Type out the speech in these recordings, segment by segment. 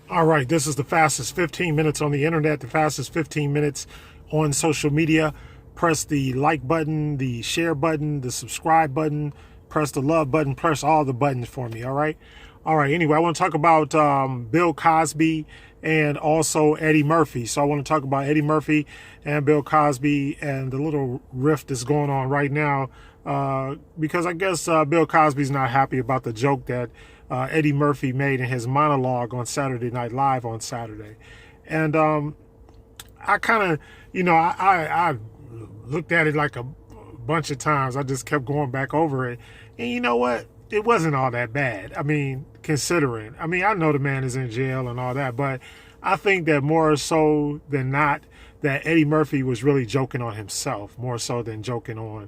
All right, this is the fastest 15 minutes on the internet, the fastest 15 minutes on social media. Press the like button, the share button, the subscribe button, press the love button, press all the buttons for me, all right? All right, anyway, I want to talk about Bill Cosby and also Eddie Murphy. So I want to talk about Eddie Murphy and Bill Cosby and the little rift that's going on right now because I guess Bill Cosby's not happy about the joke that Eddie Murphy made in his monologue on Saturday Night Live on Saturday. And I kind of, I looked at it like a bunch of times. I just kept going back over it. And you know what? It wasn't all that bad. I mean, considering. I mean, I know the man is in jail and all that, but I think that more so than not, that Eddie Murphy was really joking on himself, more so than joking on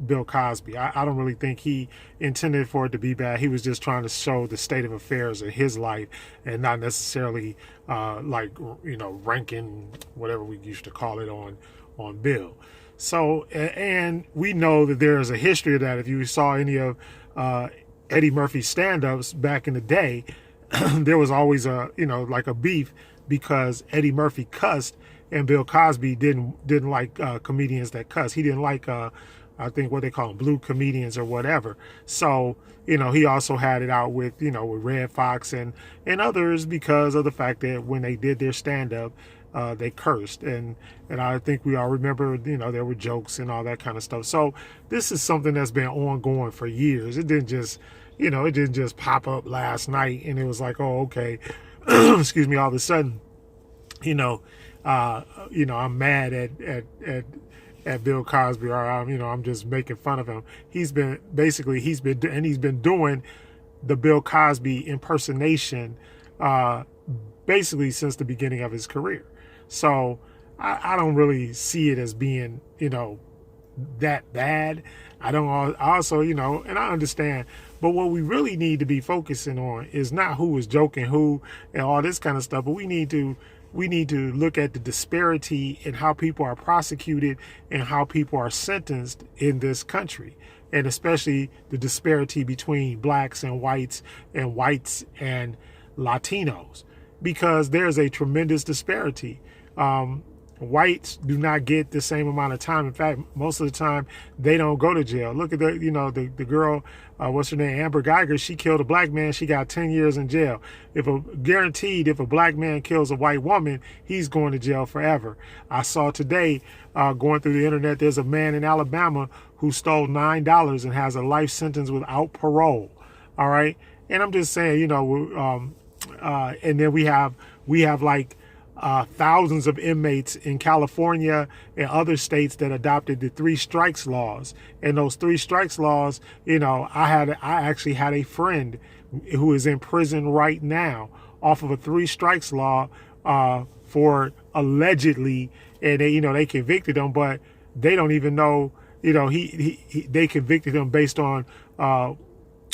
Bill Cosby. I don't really think he intended for it to be bad. He was just trying to show the state of affairs of his life and not necessarily ranking whatever we used to call it on Bill. So, and we know that there is a history of that. If you saw any of Eddie Murphy's stand-ups back in the day, there was always a beef because Eddie Murphy cussed and Bill Cosby didn't like comedians that cuss. He didn't like I think what they call them, blue comedians or whatever. So, he also had it out with Red Fox and others because of the fact that when they did their stand-up, they cursed. And I think we all remember, there were jokes and all that kind of stuff. So this is something that's been ongoing for years. It didn't just pop up last night and it was like, oh, okay, excuse me, all of a sudden, I'm mad at Bill Cosby, or I'm just making fun of him. He's been doing the Bill Cosby impersonation basically since the beginning of his career. So I don't really see it as being that bad. I also and I understand, but what we really need to be focusing on is not who was joking who and all this kind of stuff, but we need to look at the disparity in how people are prosecuted and how people are sentenced in this country, and especially the disparity between blacks and whites and Latinos, because there's a tremendous disparity. Whites do not get the same amount of time. In fact, most of the time they don't go to jail. Look at the girl, what's her name, Amber Geiger. She killed a black man. She got 10 years in jail. If a black man kills a white woman, he's going to jail forever. I saw today, going through the internet, there's a man in Alabama who stole $9 and has a life sentence without parole. All right, and I'm just saying, and then we have like thousands of inmates in California and other states that adopted the 3 strikes laws. And those 3 strikes laws, I actually had a friend who is in prison right now off of a 3 strikes law for allegedly, and they convicted him, but they don't even know, they convicted him based on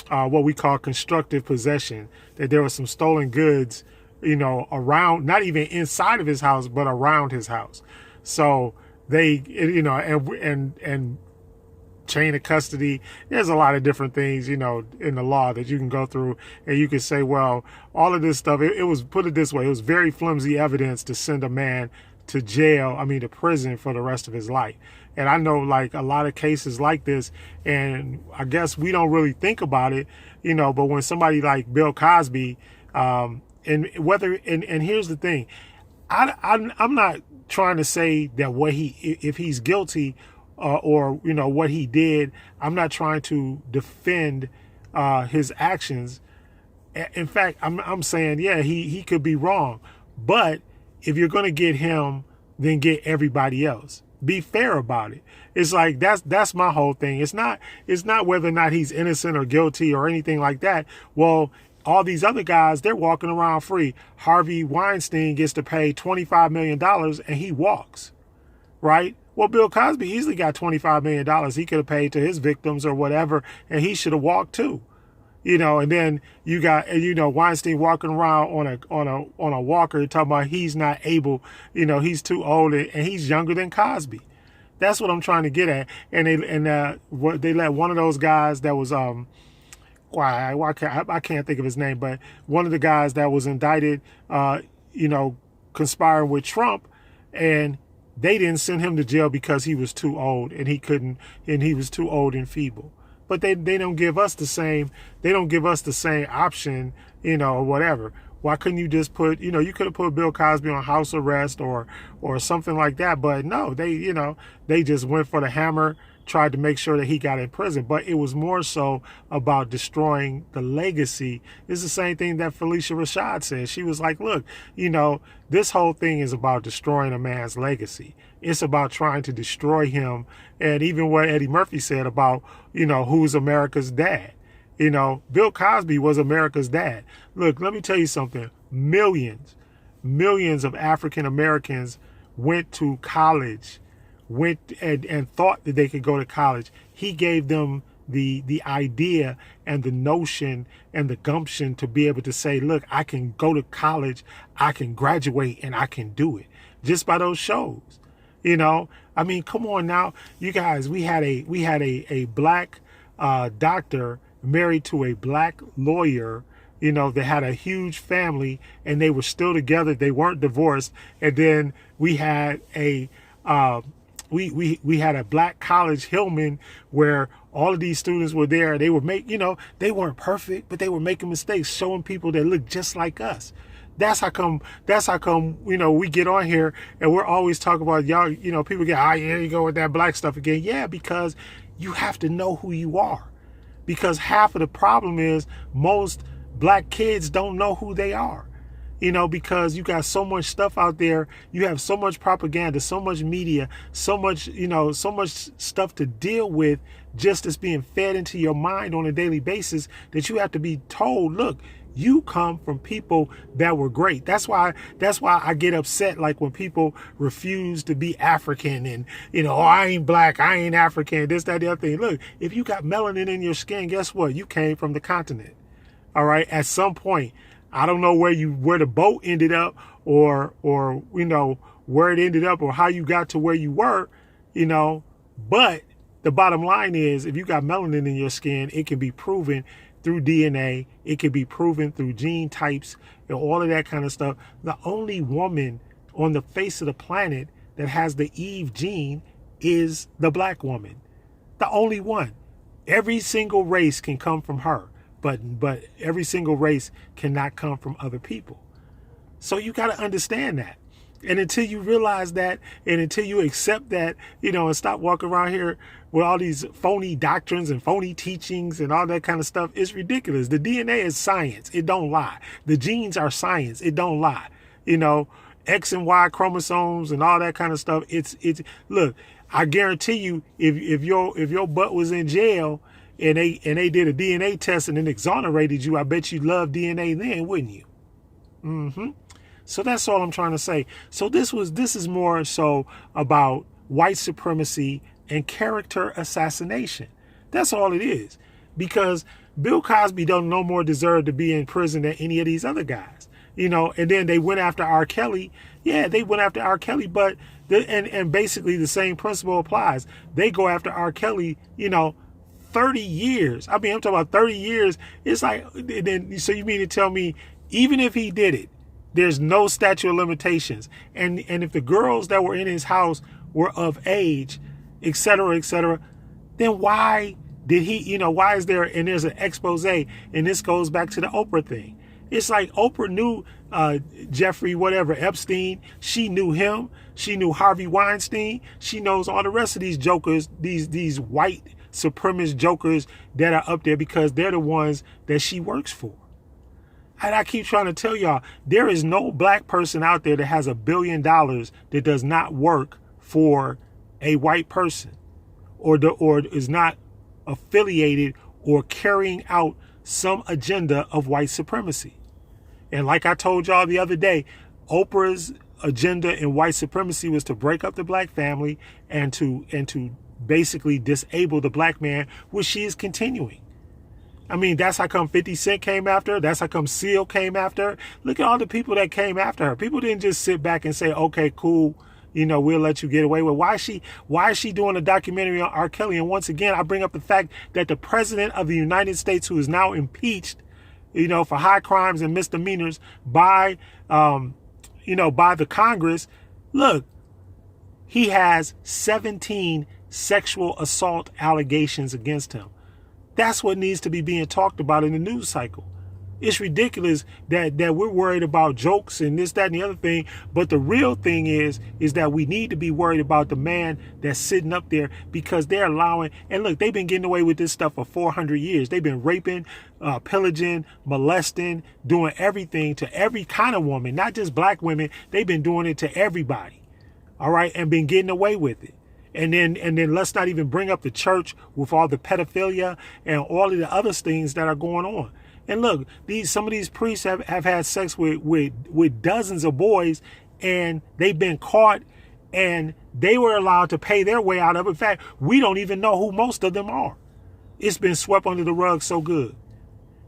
what we call constructive possession, that there was some stolen goods around, not even inside of his house, but around his house. So they, and chain of custody. There's a lot of different things, in the law that you can go through, and you can say, well, all of this stuff, it was, put it this way, it was very flimsy evidence to send a man to to prison for the rest of his life. And I know like a lot of cases like this, and I guess we don't really think about it, but when somebody like Bill Cosby, and here's the thing, I'm not trying to say that if he's guilty or what he did, I'm not trying to defend his actions. In fact, I'm saying, yeah, he could be wrong, but if you're going to get him, then get everybody else. Be fair about it. It's like that's my whole thing. It's not whether or not he's innocent or guilty or anything like that. Well, all these other guys, they're walking around free. Harvey Weinstein gets to pay $25 million and he walks, right? Well, Bill Cosby easily got $25 million. He could have paid to his victims or whatever, and he should have walked too. And then you got, Weinstein walking around on a walker talking about he's not able, he's too old and he's younger than Cosby. That's what I'm trying to get at. And they let one of those guys that was I can't think of his name, but one of the guys that was indicted, you know, conspiring with Trump, and they didn't send him to jail because he was too old and he was too old and feeble. But they don't give us the same, option, you know, or whatever. Why couldn't you just put, you know, you could have put Bill Cosby on house arrest or something like that. But no, they just went for the hammer, tried to make sure that he got in prison. But it was more so about destroying the legacy. It's the same thing that Felicia Rashad said. She was like, look, you know, this whole thing is about destroying a man's legacy. It's about trying to destroy him. And even what Eddie Murphy said about, you know, who's America's dad. You know, Bill Cosby was America's dad. Look, let me tell you something. Millions of African Americans went to college, and thought that they could go to college. He gave them the idea and the notion and the gumption to be able to say, look, I can go to college, I can graduate, and I can do it just by those shows. You know, I mean, come on now, you guys. We had a black doctor married to a black lawyer. You know, they had a huge family and they were still together. They weren't divorced. And then we had a we had a black college, Hillman, where all of these students were there. They were they weren't perfect, but they were making mistakes, showing people that look just like us. That's how come, you know, we get on here and we're always talking about y'all, you know, people get, here you go with that black stuff again. Yeah, because you have to know who you are. Because half of the problem is most black kids don't know who they are. You know, because you got so much stuff out there. You have so much propaganda, so much media, so much, you know, so much stuff to deal with just as being fed into your mind on a daily basis that you have to be told, look, you come from people that were great. That's why I get upset, like when people refuse to be African and, you know, I ain't black, I ain't African, this, that, the other thing. Look, if you got melanin in your skin, guess what? You came from the continent. All right. At some point, I don't know where the boat ended up or, you know, where it ended up or how you got to where you were, you know, but the bottom line is if you got melanin in your skin, it can be proven through DNA. It can be proven through gene types and all of that kind of stuff. The only woman on the face of the planet that has the Eve gene is the black woman. The only one. Every single race can come from her, but every single race cannot come from other people. So you got to understand that. And until you realize that, and until you accept that, you know, and stop walking around here with all these phony doctrines and phony teachings and all that kind of stuff, it's ridiculous. The DNA is science. It don't lie. The genes are science. It don't lie. You know, X and Y chromosomes and all that kind of stuff. It's look, I guarantee you, if your butt was in jail and they did a DNA test and then exonerated you, I bet you love DNA then, wouldn't you? Mm-hmm. So that's all I'm trying to say. So this is more so about white supremacy and character assassination. That's all it is. Because Bill Cosby don't no more deserve to be in prison than any of these other guys. You know, and then they went after R. Kelly. Yeah, they went after R. Kelly, but and basically the same principle applies. They go after R. Kelly, you know, 30 years. I mean, I'm talking about 30 years. It's like, then so you mean to tell me even if he did it, there's no statute of limitations. And if the girls that were in his house were of age, et cetera, then why did he, you know, why is there, and there's an expose, and this goes back to the Oprah thing. It's like Oprah knew Jeffrey, whatever, Epstein. She knew him. She knew Harvey Weinstein. She knows all the rest of these jokers, these white supremacist jokers that are up there because they're the ones that she works for. And I keep trying to tell y'all, there is no black person out there that has $1 billion that does not work for a white person or is not affiliated or carrying out some agenda of white supremacy. And like I told y'all the other day, Oprah's agenda in white supremacy was to break up the black family and to basically disable the black man, which she is continuing. I mean, that's how come 50 Cent came after her. That's how come Seal came after her. Look at all the people that came after her. People didn't just sit back and say, okay, cool, we'll let you get away with. Why is she doing a documentary on R. Kelly? And once again, I bring up the fact that the president of the United States, who is now impeached, for high crimes and misdemeanors by the Congress, look, he has 17 sexual assault allegations against him. That's what needs to be being talked about in the news cycle. It's ridiculous that we're worried about jokes and this, that, and the other thing. But the real thing is that we need to be worried about the man that's sitting up there, because they're allowing, and look, they've been getting away with this stuff for 400 years. They've been raping, pillaging, molesting, doing everything to every kind of woman, not just black women. They've been doing it to everybody. All right. And been getting away with it. And then let's not even bring up the church with all the pedophilia and all of the other things that are going on. And look, some of these priests have had sex with dozens of boys, and they've been caught, and they were allowed to pay their way out of it. In fact, we don't even know who most of them are. It's been swept under the rug so good.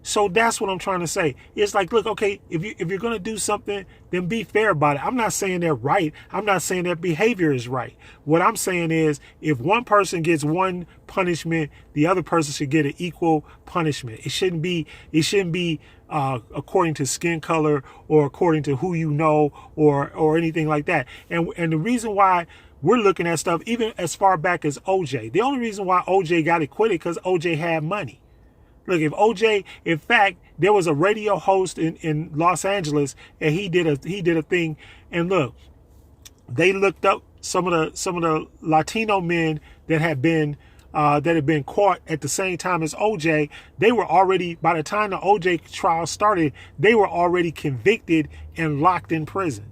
So that's what I'm trying to say. It's like, look, okay, if you're going to do something, then be fair about it. I'm not saying they're right. I'm not saying their behavior is right. What I'm saying is, if one person gets one punishment, the other person should get an equal punishment. It shouldn't be according to skin color or according to who you know or anything like that. And the reason why we're looking at stuff even as far back as OJ, the only reason why OJ got acquitted because OJ had money. Look, if OJ, in fact, there was a radio host in Los Angeles, and he did a thing, and look, they looked up some of the Latino men that had been caught at the same time as OJ. They were already, by the time the OJ trial started, they were already convicted and locked in prison.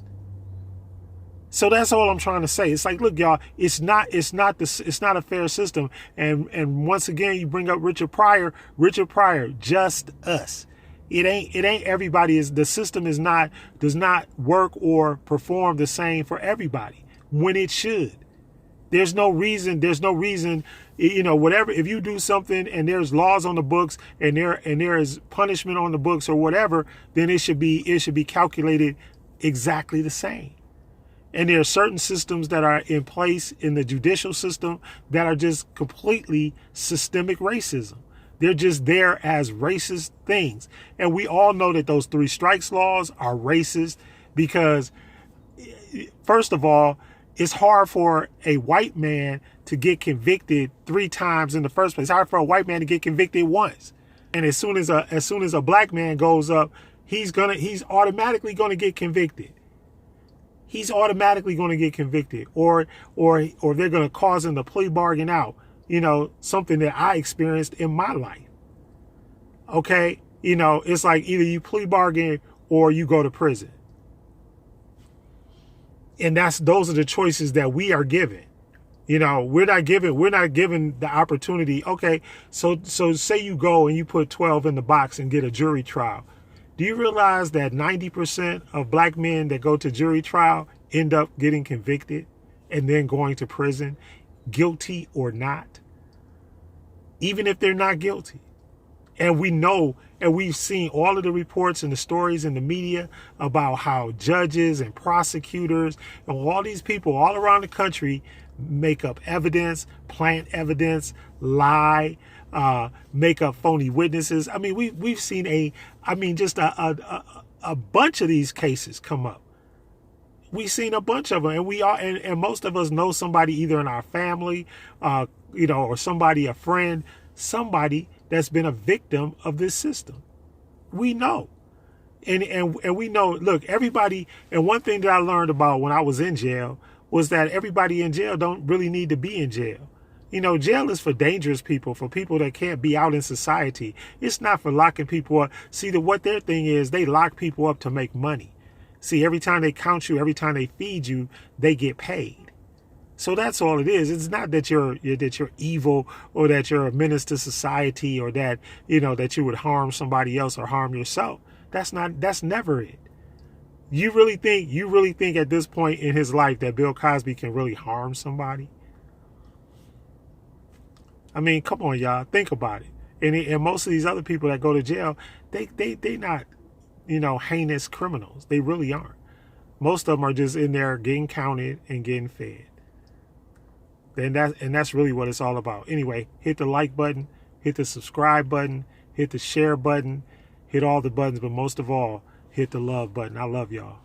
So that's all I'm trying to say. It's like, look, y'all, it's not a fair system. And once again, you bring up Richard Pryor, just us. It ain't everybody. The system does not work or perform the same for everybody when it should. There's no reason, whatever, if you do something and there's laws on the books and there is punishment on the books or whatever, then it should be calculated exactly the same. And there are certain systems that are in place in the judicial system that are just completely systemic racism. They're just there as racist things. And we all know that those 3 strikes laws are racist because, first of all, it's hard for a white man to get convicted 3 times in the first place. It's hard for a white man to get convicted once. And as soon as a black man goes up, he's automatically going to get convicted. He's automatically going to get convicted, or they're going to cause him to plea bargain out, something that I experienced in my life. Okay. It's like either you plea bargain or you go to prison. And those are the choices that we are given. We're not given the opportunity. Okay. So say you go and you put 12 in the box and get a jury trial. Do you realize that 90% of black men that go to jury trial end up getting convicted and then going to prison, guilty or not, even if they're not guilty? And we know, and we've seen all of the reports and the stories in the media about how judges and prosecutors and all these people all around the country make up evidence, plant evidence, lie, make up phony witnesses. I mean, we've seen just a bunch of these cases come up. We've seen a bunch of them, and most of us know somebody either in our family, or somebody, a friend, somebody that's been a victim of this system. We know. And we know, look, everybody, and one thing that I learned about when I was in jail was that everybody in jail don't really need to be in jail. Jail is for dangerous people, for people that can't be out in society. It's not for locking people up. See, what their thing is, they lock people up to make money. See, every time they count you, every time they feed you, they get paid. So that's all it is. It's not that you're evil or that you're a menace to society or that, that you would harm somebody else or harm yourself. That's never it. You really think at this point in his life that Bill Cosby can really harm somebody? I mean, come on, y'all. Think about it. And most of these other people that go to jail, they not, heinous criminals. They really aren't. Most of them are just in there getting counted and getting fed. And that's really what it's all about. Anyway, hit the like button, hit the subscribe button, hit the share button, hit all the buttons, but most of all, hit the love button. I love y'all.